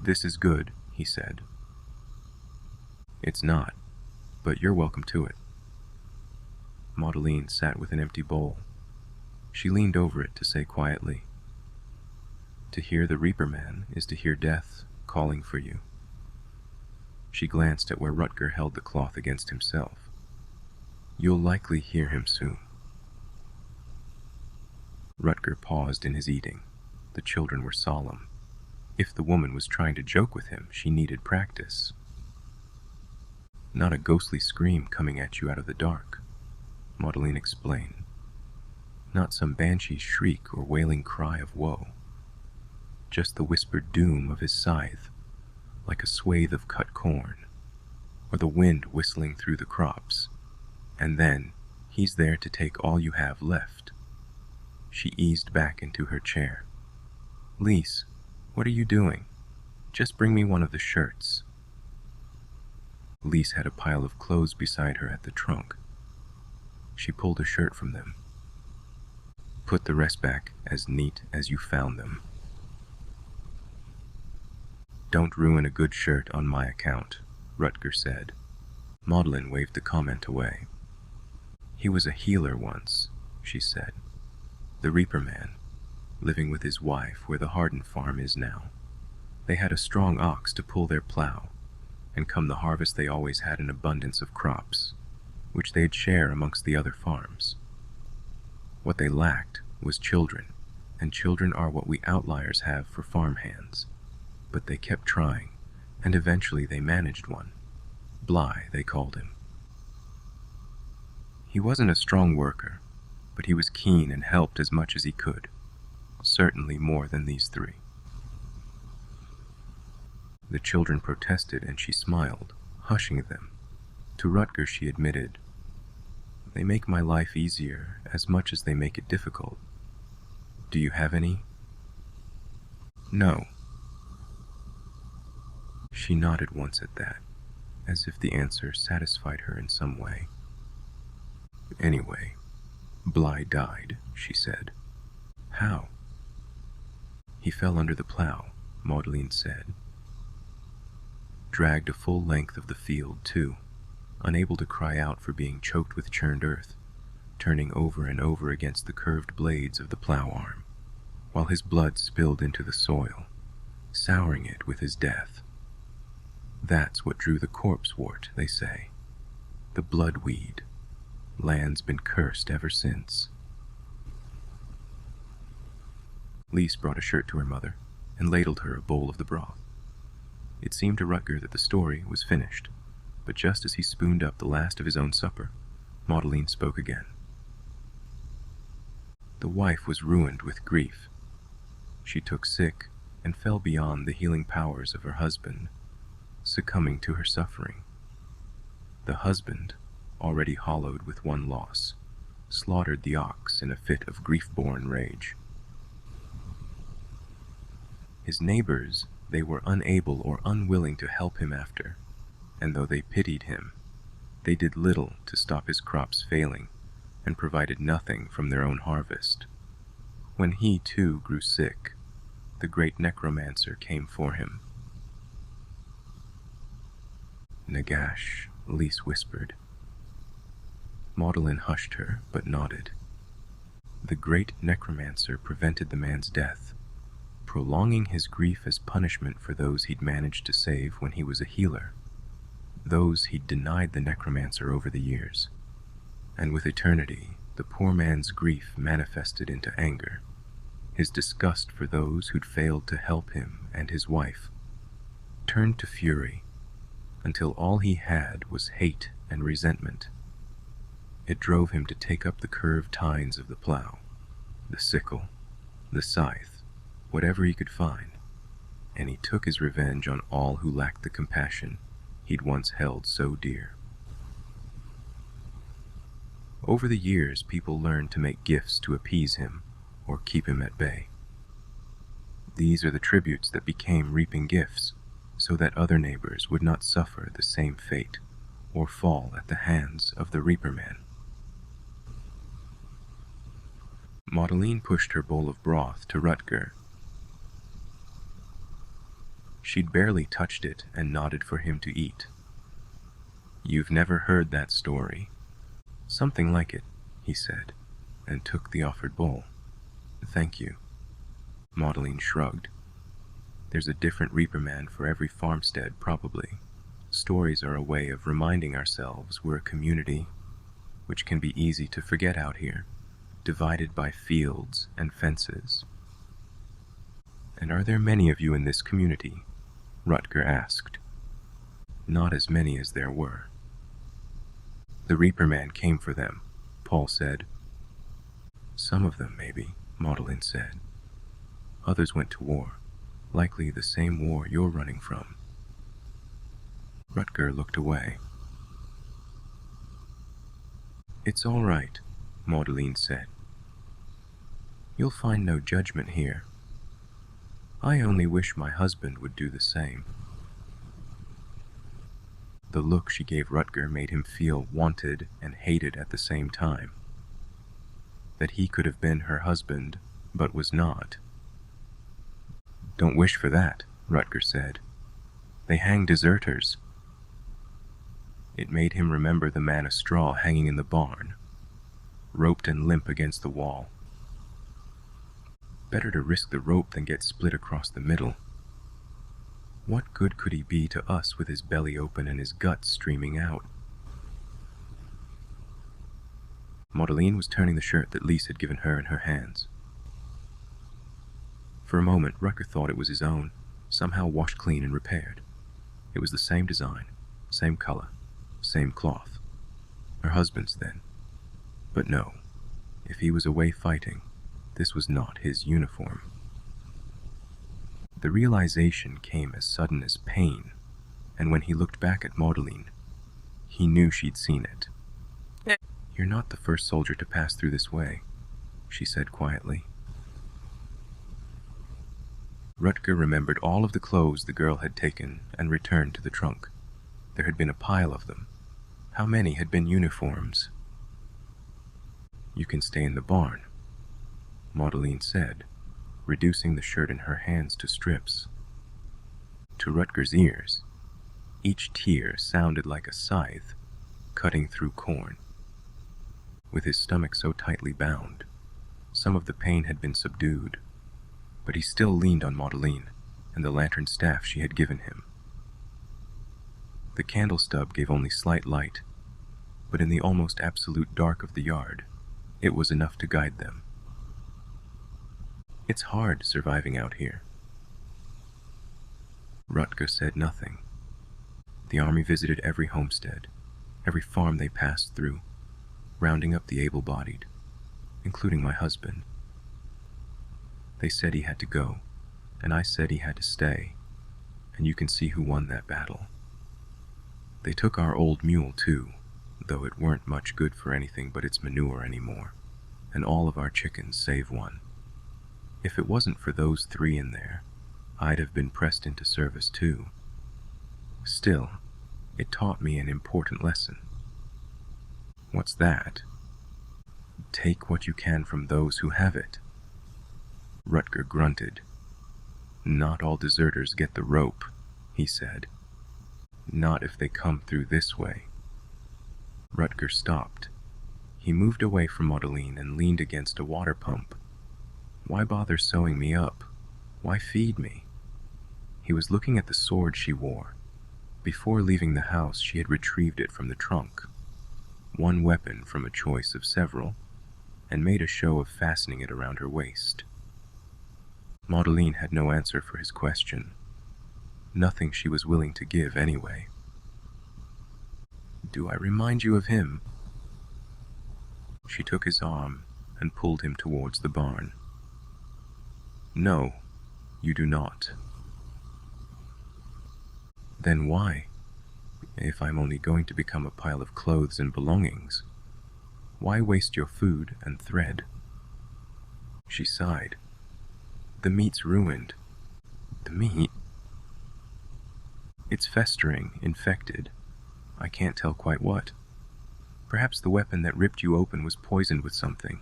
This is good, he said. It's not, but you're welcome to it. Maudeline sat with an empty bowl. She leaned over it to say quietly, To hear the Reaperman is to hear death calling for you. She glanced at where Rutger held the cloth against himself. You'll likely hear him soon. Rutger paused in his eating. The children were solemn. If the woman was trying to joke with him, she needed practice. Not a ghostly scream coming at you out of the dark, Maudeline explained. Not some banshee shriek or wailing cry of woe. Just the whispered doom of his scythe, like a swathe of cut corn, or the wind whistling through the crops. And then, he's there to take all you have left. She eased back into her chair. Lise, what are you doing? Just bring me one of the shirts. Lise had a pile of clothes beside her at the trunk. She pulled a shirt from them. Put the rest back as neat as you found them. Don't ruin a good shirt on my account, Rutger said. Maudlin waved the comment away. He was a healer once, she said. The Reaper Man, living with his wife where the Harden farm is now. They had a strong ox to pull their plow, and come the harvest they always had an abundance of crops, which they'd share amongst the other farms. What they lacked was children, and children are what we outliers have for farm hands. But they kept trying, and eventually they managed one. Bly, they called him. He wasn't a strong worker, but he was keen and helped as much as he could, certainly more than these three. The children protested, and she smiled, hushing them. To Rutger she admitted, "They make my life easier as much as they make it difficult. Do you have any?" "No." She nodded once at that, as if the answer satisfied her in some way. "Anyway, Bly died," she said. "How?" "He fell under the plow," Maudlin said. Dragged a full length of the field, too, unable to cry out for being choked with churned earth, turning over and over against the curved blades of the plow arm, while his blood spilled into the soil, souring it with his death. That's what drew the corpse wart, they say. The bloodweed. Land's been cursed ever since. Lise brought a shirt to her mother and ladled her a bowl of the broth. It seemed to Rutger that the story was finished, but just as he spooned up the last of his own supper, Maudlin spoke again. The wife was ruined with grief. She took sick and fell beyond the healing powers of her husband, succumbing to her suffering. The husband, already hollowed with one loss, slaughtered the ox in a fit of grief-born rage. His neighbors, they were unable or unwilling to help him after, and though they pitied him, they did little to stop his crops failing and provided nothing from their own harvest. When he, too, grew sick, the great necromancer came for him. "Nagash," Lise whispered. Maudlin hushed her, but nodded. The great necromancer prevented the man's death, prolonging his grief as punishment for those he'd managed to save when he was a healer, those he'd denied the necromancer over the years. And with eternity, the poor man's grief manifested into anger, his disgust for those who'd failed to help him and his wife, turned to fury, until all he had was hate and resentment. It drove him to take up the curved tines of the plow, the sickle, the scythe, whatever he could find, and he took his revenge on all who lacked the compassion he'd once held so dear. Over the years, people learned to make gifts to appease him or keep him at bay. These are the tributes that became reaping gifts, so that other neighbors would not suffer the same fate or fall at the hands of the Reaper Man. Maudlin pushed her bowl of broth to Rutger. She'd barely touched it and nodded for him to eat. "You've never heard that story." "Something like it," he said, and took the offered bowl. "Thank you." Maudlin shrugged. "There's a different Reaper Man for every farmstead, probably. Stories are a way of reminding ourselves we're a community, which can be easy to forget out here, divided by fields and fences." "And are there many of you in this community?" Rutger asked. "Not as many as there were." "The Reaper Man came for them," Paul said. "Some of them, maybe," Maudlin said. "Others went to war, likely the same war you're running from." Rutger looked away. "It's all right," Maudlin said. "You'll find no judgment here. I only wish my husband would do the same." The look she gave Rutger made him feel wanted and hated at the same time. that he could have been her husband, but was not. "Don't wish for that," Rutger said. "They hang deserters." It made him remember the man of straw hanging in the barn, roped and limp against the wall. Better to risk the rope than get split across the middle. What good could he be to us with his belly open and his guts streaming out? Maudelyne was turning the shirt that Lise had given her in her hands. For a moment, Rutger thought it was his own, somehow washed clean and repaired. It was the same design, same color, same cloth. Her husband's then. But no, if he was away fighting, this was not his uniform. The realization came as sudden as pain, and when he looked back at Maudelyne, he knew she'd seen it. "You're not the first soldier to pass through this way," she said quietly. Rutger remembered all of the clothes the girl had taken and returned to the trunk. There had been a pile of them. How many had been uniforms? "You can stay in the barn," Maudelyne said, reducing the shirt in her hands to strips. To Rutger's ears, each tear sounded like a scythe cutting through corn. With his stomach so tightly bound, some of the pain had been subdued, but he still leaned on Maudelyne and the lantern staff she had given him. The candle stub gave only slight light, but in the almost absolute dark of the yard, it was enough to guide them. "It's hard surviving out here." Rutger said nothing. The army visited every homestead, every farm they passed through, rounding up the able-bodied, including my husband. They said he had to go, and I said he had to stay, and you can see who won that battle. They took our old mule too, though it weren't much good for anything but its manure anymore, and all of our chickens save one. If it wasn't for those 3 in there, I'd have been pressed into service too. Still, it taught me an important lesson. What's that? Take what you can from those who have it. Rutger grunted. "Not all deserters get the rope," he said. "Not if they come through this way." Rutger stopped. He moved away from Maudelyne and leaned against a water pump. Why bother sewing me up? Why feed me? He was looking at the sword she wore. Before leaving the house, she had retrieved it from the trunk, one weapon from a choice of several, and made a show of fastening it around her waist. Maudelyne had no answer for his question, nothing she was willing to give anyway. "Do I remind you of him?" She took his arm and pulled him towards the barn. "No, you do not." "Then why, if I'm only going to become a pile of clothes and belongings, why waste your food and thread?" She sighed. "The meat's ruined." "The meat?" "It's festering, infected. I can't tell quite what. Perhaps the weapon that ripped you open was poisoned with something.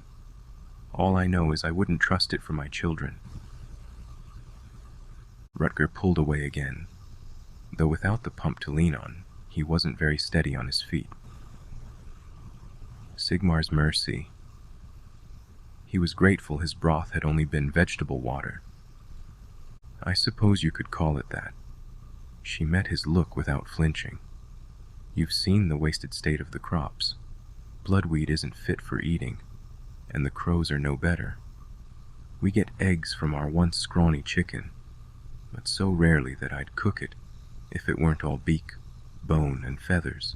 All I know is I wouldn't trust it for my children." Rutger pulled away again. Though without the pump to lean on, he wasn't very steady on his feet. Sigmar's mercy. He was grateful his broth had only been vegetable water. I suppose you could call it that. She met his look without flinching. "You've seen the wasted state of the crops. Bloodweed isn't fit for eating, and the crows are no better. We get eggs from our once scrawny chicken, but so rarely that I'd cook it if it weren't all beak, bone, and feathers."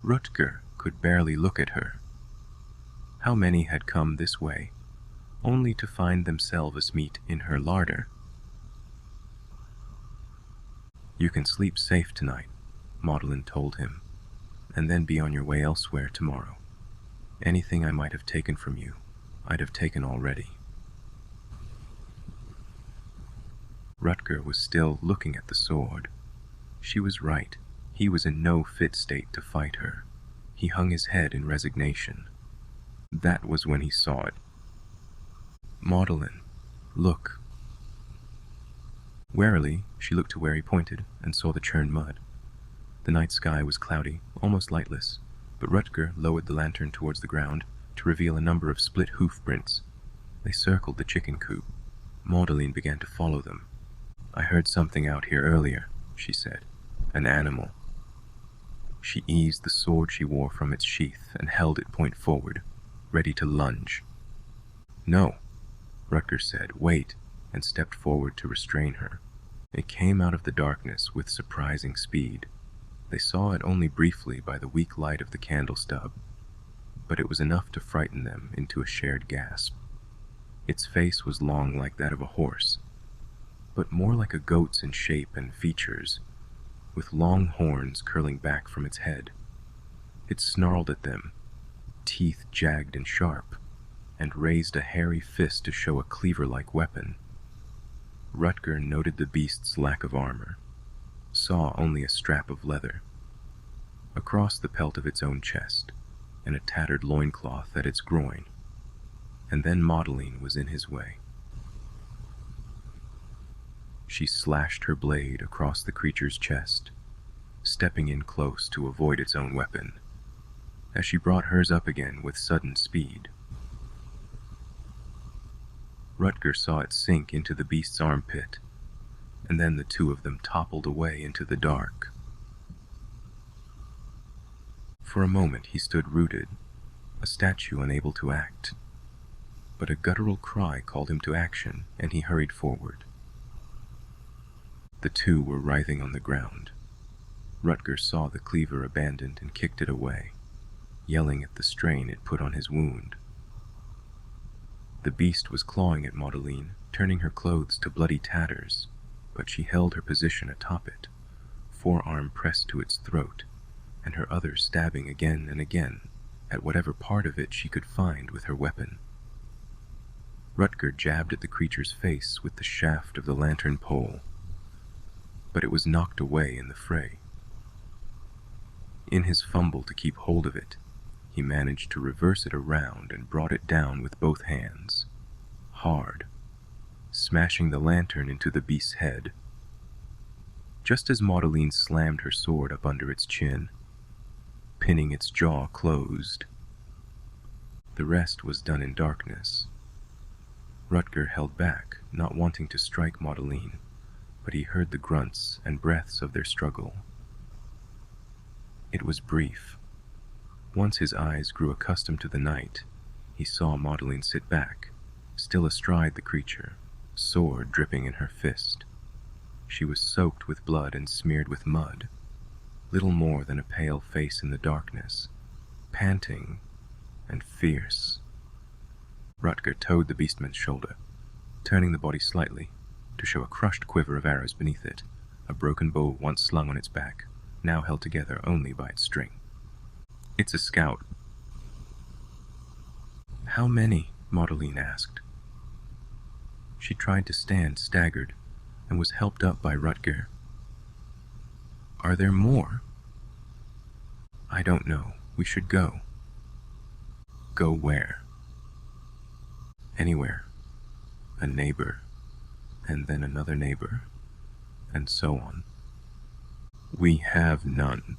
Rutger could barely look at her. How many had come this way, only to find themselves meat in her larder? "You can sleep safe tonight," Maudelyne told him, "and then be on your way elsewhere tomorrow. Anything I might have taken from you, I'd have taken already." Rutger was still looking at the sword. She was right. He was in no fit state to fight her. He hung his head in resignation. That was when he saw it. "Magdalene, look." Warily, she looked to where he pointed and saw the churned mud. The night sky was cloudy, almost lightless, but Rutger lowered the lantern towards the ground to reveal a number of split hoof prints. They circled the chicken coop. Magdalene began to follow them. "I heard something out here earlier," she said. "An animal." She eased the sword she wore from its sheath and held it point forward, ready to lunge. "No," Rutger said. "Wait," and stepped forward to restrain her. It came out of the darkness with surprising speed. They saw it only briefly by the weak light of the candle stub, but it was enough to frighten them into a shared gasp. Its face was long like that of a horse, but more like a goat's in shape and features, with long horns curling back from its head. It snarled at them, teeth jagged and sharp, and raised a hairy fist to show a cleaver-like weapon. Rutger noted the beast's lack of armor, saw only a strap of leather. Across the pelt of its own chest, and a tattered loincloth at its groin, and then Magdalene was in his way. She slashed her blade across the creature's chest, stepping in close to avoid its own weapon, as she brought hers up again with sudden speed. Rutger saw it sink into the beast's armpit, and then the two of them toppled away into the dark. For a moment he stood rooted, a statue unable to act, but a guttural cry called him to action, and he hurried forward. The two were writhing on the ground. Rutger saw the cleaver abandoned and kicked it away, yelling at the strain it put on his wound. The beast was clawing at Magdalene, turning her clothes to bloody tatters, but she held her position atop it, forearm pressed to its throat, and her other stabbing again and again at whatever part of it she could find with her weapon. Rutger jabbed at the creature's face with the shaft of the lantern pole, but it was knocked away in the fray. In his fumble to keep hold of it, he managed to reverse it around and brought it down with both hands, hard, smashing the lantern into the beast's head. Just as Magdalene slammed her sword up under its chin, pinning its jaw closed. The rest was done in darkness. Rutger held back, not wanting to strike Magdalene, but he heard the grunts and breaths of their struggle. It was brief. Once his eyes grew accustomed to the night, he saw Magdalene sit back, still astride the creature, sword dripping in her fist. She was soaked with blood and smeared with mud, little more than a pale face in the darkness, panting and fierce. Rutger towed the beastman's shoulder, turning the body slightly to show a crushed quiver of arrows beneath it, a broken bow once slung on its back, now held together only by its string. "It's a scout." "How many?" Magdalene asked. She tried to stand staggered, and was helped up by Rutger. "Are there more?" "I don't know. We should go." "Go where?" "Anywhere. A neighbor, and then another neighbor, and so on." "We have none."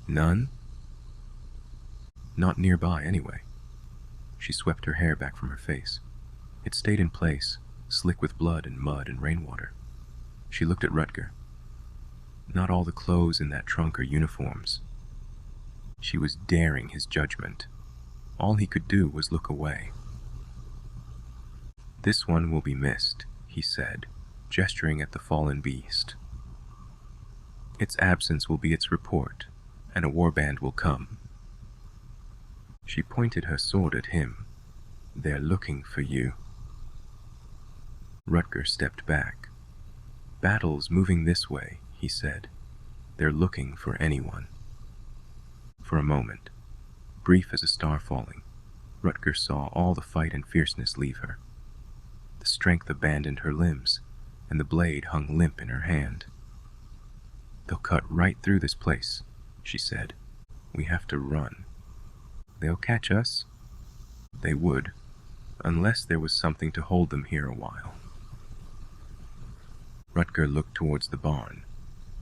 "None?" "Not nearby, anyway." She swept her hair back from her face. It stayed in place, slick with blood and mud and rainwater. She looked at Rutger. "Not all the clothes in that trunk are uniforms." She was daring his judgment. All he could do was look away. "This one will be missed," he said, gesturing at the fallen beast. "Its absence will be its report, and a warband will come." She pointed her sword at him. "They're looking for you." Rutger stepped back. "Battle's moving this way," he said. "They're looking for anyone." For a moment, brief as a star falling, Rutger saw all the fight and fierceness leave her. The strength abandoned her limbs, and the blade hung limp in her hand. "They'll cut right through this place," she said. We have to run. They'll catch us? They would, unless there was something to hold them here a while. Rutger looked towards the barn.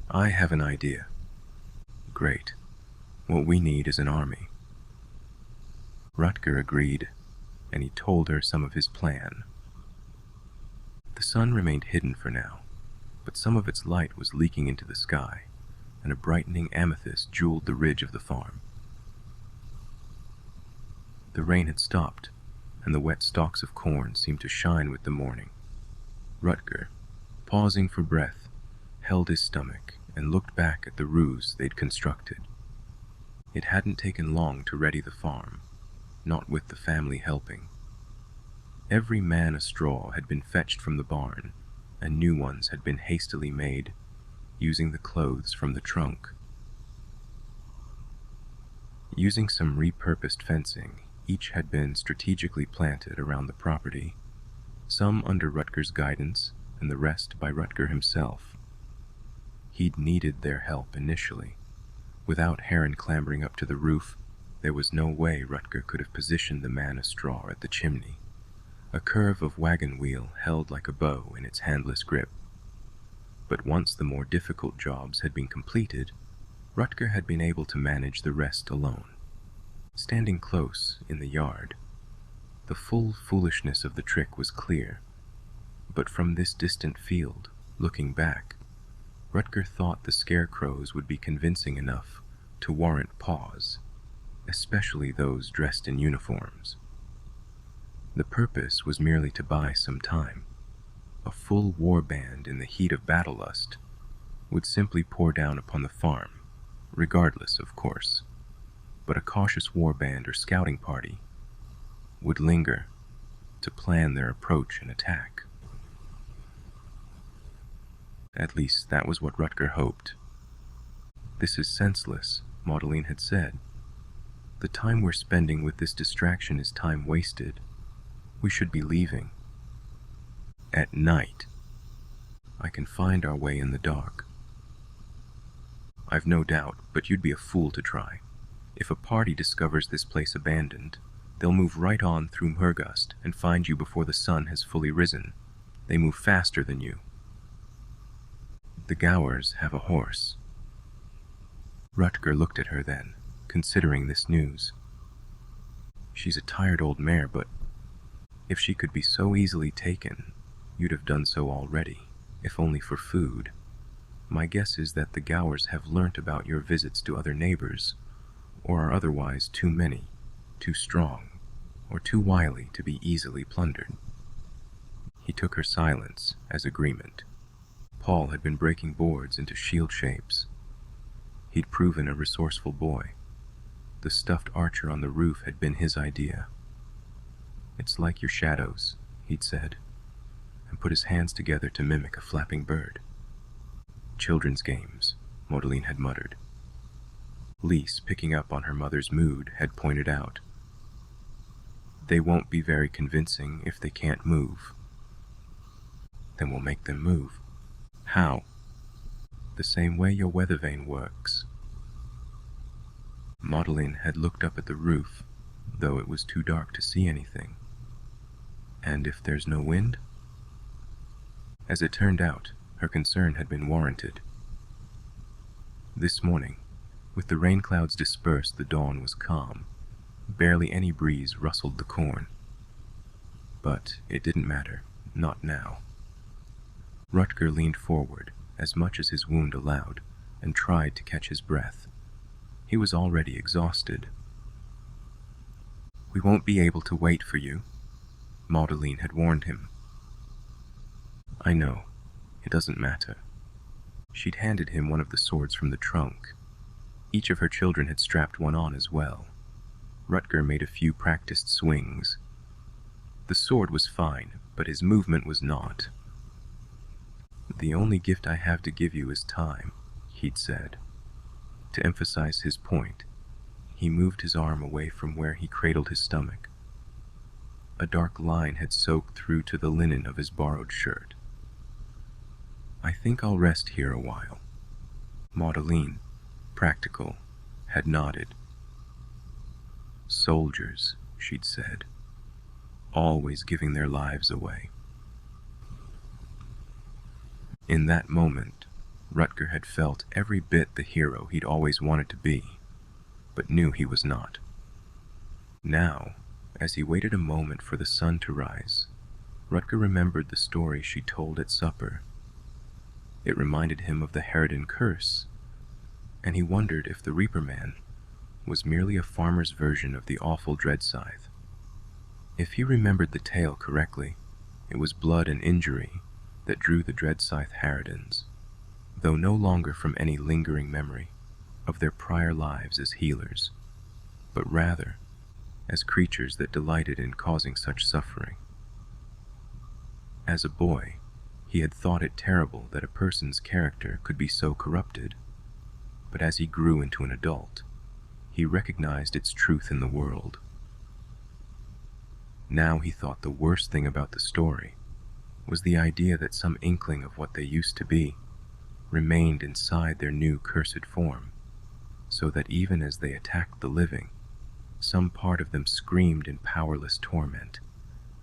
I have an idea. Great. What we need is an army. Rutger agreed, and he told her some of his plan. The sun remained hidden for now, but some of its light was leaking into the sky, and a brightening amethyst jeweled the ridge of the farm. The rain had stopped, and the wet stalks of corn seemed to shine with the morning. Rutger, pausing for breath, held his stomach and looked back at the ruse they'd constructed. It hadn't taken long to ready the farm, not with the family helping. Every man a straw had been fetched from the barn, and new ones had been hastily made, using the clothes from the trunk. Using some repurposed fencing, each had been strategically planted around the property, some under Rutger's guidance and the rest by Rutger himself. He'd needed their help initially. Without Heron clambering up to the roof, there was no way Rutger could have positioned the man a straw at the chimney, a curve of wagon wheel held like a bow in its handless grip. But once the more difficult jobs had been completed, Rutger had been able to manage the rest alone. Standing close in the yard, the full foolishness of the trick was clear, but from this distant field, looking back, Rutger thought the scarecrows would be convincing enough to warrant pause, especially those dressed in uniforms. The purpose was merely to buy some time. A full war band in the heat of battle lust would simply pour down upon the farm, regardless, of course, but a cautious war band or scouting party would linger to plan their approach and attack. At least that was what Rutger hoped. This is senseless, Maudlin had said. The time we're spending with this distraction is time wasted. We should be leaving. At night. I can find our way in the dark. I've no doubt, but you'd be a fool to try. If a party discovers this place abandoned, they'll move right on through Murgust and find you before the sun has fully risen. They move faster than you. The Gowers have a horse. Rutger looked at her then, considering this news. She's a tired old mare, but if she could be so easily taken, you'd have done so already, if only for food. My guess is that the Gowers have learnt about your visits to other neighbors, or are otherwise too many, too strong, or too wily to be easily plundered. He took her silence as agreement. Paul had been breaking boards into shield shapes. He'd proven a resourceful boy. The stuffed archer on the roof had been his idea. It's like your shadows, he'd said, and put his hands together to mimic a flapping bird. Children's games, Maudlin had muttered. Lise, picking up on her mother's mood, had pointed out. They won't be very convincing if they can't move. Then we'll make them move. How? The same way your weather vane works. Maudlin had looked up at the roof, though it was too dark to see anything. And if there's no wind? As it turned out, her concern had been warranted. This morning, with the rain clouds dispersed, the dawn was calm. Barely any breeze rustled the corn. But it didn't matter, not now. Rutger leaned forward, as much as his wound allowed, and tried to catch his breath. He was already exhausted. We won't be able to wait for you, Maudlin had warned him. I know. It doesn't matter. She'd handed him one of the swords from the trunk. Each of her children had strapped one on as well. Rutger made a few practiced swings. The sword was fine, but his movement was not. The only gift I have to give you is time, he'd said. To emphasize his point, he moved his arm away from where he cradled his stomach. A dark line had soaked through to the linen of his borrowed shirt. I think I'll rest here a while. Maudlin, practical, had nodded, Soldiers, she'd said, always giving their lives away. In that moment, Rutger had felt every bit the hero he'd always wanted to be, but knew he was not. Now, as he waited a moment for the sun to rise, Rutger remembered the story she told at supper. It reminded him of the Harridan curse, and he wondered if the Reaper Man was merely a farmer's version of the awful dread scythe. If he remembered the tale correctly, it was blood and injury that drew the dread scythe Harridans, though no longer from any lingering memory of their prior lives as healers, but rather as creatures that delighted in causing such suffering. As a boy, he had thought it terrible that a person's character could be so corrupted, but as he grew into an adult, he recognized its truth in the world. Now he thought the worst thing about the story was the idea that some inkling of what they used to be remained inside their new cursed form, so that even as they attacked the living, some part of them screamed in powerless torment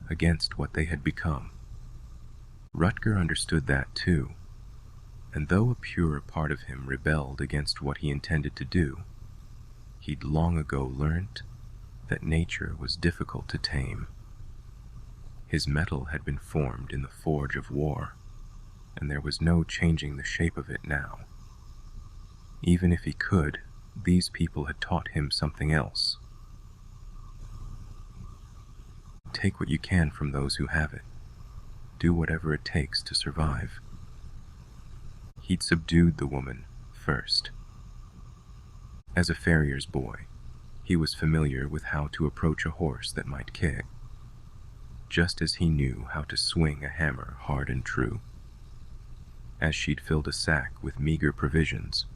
against what they had become. Rutger understood that too, and though a purer part of him rebelled against what he intended to do, he'd long ago learnt that nature was difficult to tame. His metal had been formed in the forge of war, and there was no changing the shape of it now. Even if he could, these people had taught him something else. Take what you can from those who have it. Do whatever it takes to survive. He'd subdued the woman first. As a farrier's boy, he was familiar with how to approach a horse that might kick, just as he knew how to swing a hammer hard and true. As she'd filled a sack with meager provisions,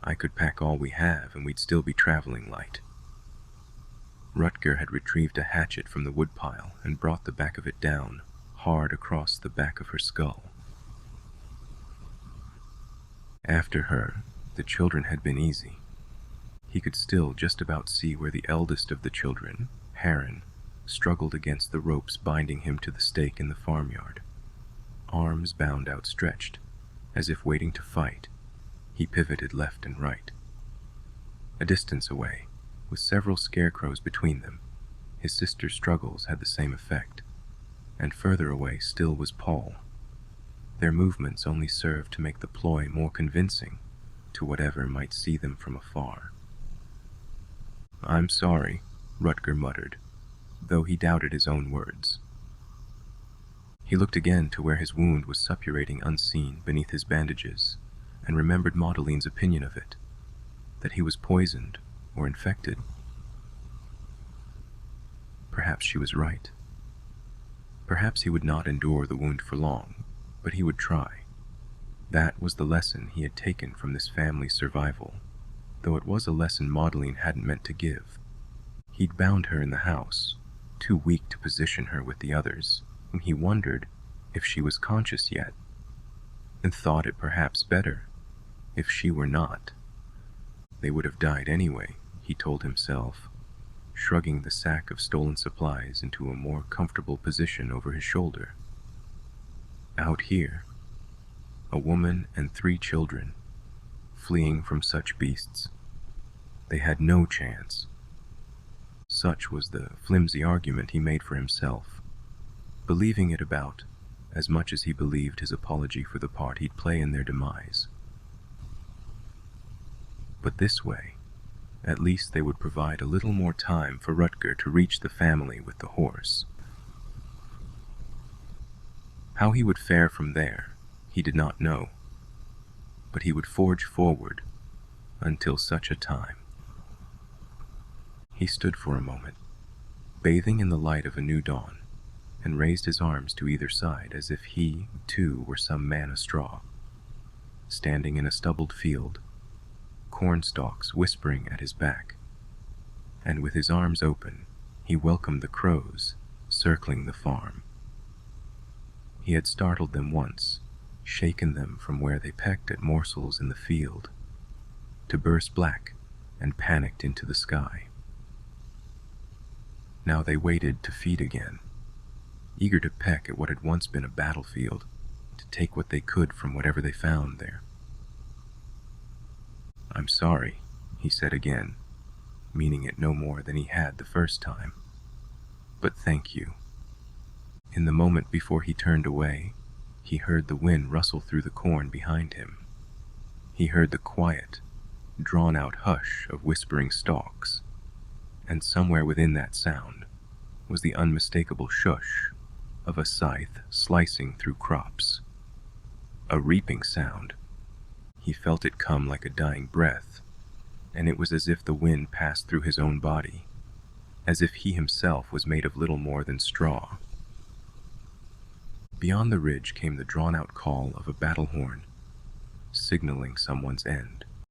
I could pack all we have and we'd still be traveling light. Rutger had retrieved a hatchet from the woodpile and brought the back of it down, hard across the back of her skull. After her, the children had been easy. He could still just about see where the eldest of the children, Harren, struggled against the ropes binding him to the stake in the farmyard. Arms bound outstretched, as if waiting to fight, he pivoted left and right. A distance away, with several scarecrows between them, his sister's struggles had the same effect, and further away still was Paul. Their movements only served to make the ploy more convincing to whatever might see them from afar. "I'm sorry," Rutger muttered, though he doubted his own words. He looked again to where his wound was suppurating unseen beneath his bandages, and remembered Maudeline's opinion of it, that he was poisoned or infected. Perhaps she was right. Perhaps he would not endure the wound for long, but he would try. That was the lesson he had taken from this family's survival, though it was a lesson Maudeline hadn't meant to give. He'd bound her in the house, too weak to position her with the others, and he wondered if she was conscious yet, and thought it perhaps better if she were not. They would have died anyway, he told himself, shrugging the sack of stolen supplies into a more comfortable position over his shoulder. Out here, a woman and 3 children, fleeing from such beasts. They had no chance. Such was the flimsy argument he made for himself, believing it about as much as he believed his apology for the part he'd play in their demise. But this way, at least they would provide a little more time for Rutger to reach the family with the horse. How he would fare from there, he did not know, but he would forge forward until such a time. He stood for a moment, bathing in the light of a new dawn, and raised his arms to either side as if he, too, were some man of straw. Standing in a stubbled field, corn stalks whispering at his back, and with his arms open, he welcomed the crows circling the farm. He had startled them once, shaken them from where they pecked at morsels in the field, to burst black and panicked into the sky. Now they waited to feed again, eager to peck at what had once been a battlefield, to take what they could from whatever they found there. "I'm sorry," he said again, meaning it no more than he had the first time. "But thank you." In the moment before he turned away, he heard the wind rustle through the corn behind him. He heard the quiet, drawn-out hush of whispering stalks, and somewhere within that sound was the unmistakable shush of a scythe slicing through crops. A reaping sound. He felt it come like a dying breath, and it was as if the wind passed through his own body, as if he himself was made of little more than straw. Beyond the ridge came the drawn-out call of a battle horn, signaling someone's end.